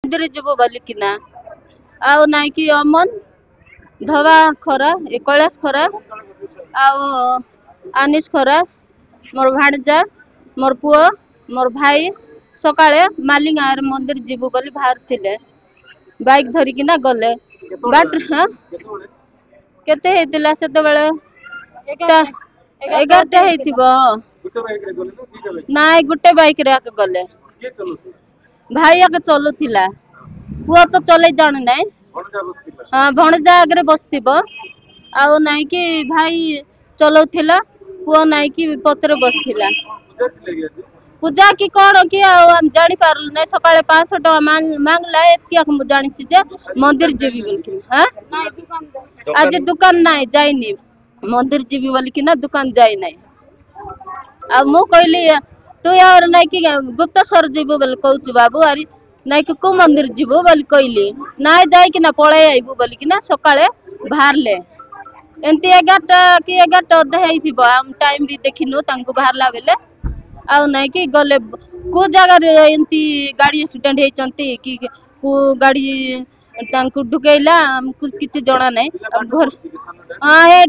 मंदिर जीव बोलिकिना आउ नाई कि अमन धवा खरा ए कैलाश खरा आउ आनिश खरा मोर भाणजा मोर पुओ मोर भाई सकाळे मालिंगार मंदिर जीव बोली बाहर थिले बाइक धरिकिना गले बाट हाँ केते हेतिला सेते बेले 11टा हेतिबो नाई गुटे बाइक रे आके गले भाई आके चलुथिला पुओ तो चले जाने नाई हाँ भणजा आगे बसथिबो आउ नाई कि भाई चलौथिला पुओ नाई कि पत्रे बसथिला पूजा की कौन कि हम जानी पारलु नै सकाळे 500 टका मांगला एतकी हम जानी जे मंदिर जीवी बोलकी हां आज दुकान नाई जाइनी मंदिर जीवी बोलकी ना दुकान जाई नाई आ मु कहली तू यार नाई कि गुप्तेश्वर जीवो बोल कहू बाबू अरे नाई कि को मंदिर जीवो बोल कहली नाई जाई कि ना पळे आइबू बोलकी ना सकाळे बाहरले एंती 11टा कि 11टा अधे हेइथिबो हम टाइम भी देखिनु तांको बाहरला बेले आउ नाई कि गले को जगह रे एंती गाड़ी एक्सीडेंट हेचंती कि को गाड़ी तांको ढुकेइला हमको किछि जणा नै अब घर हां हे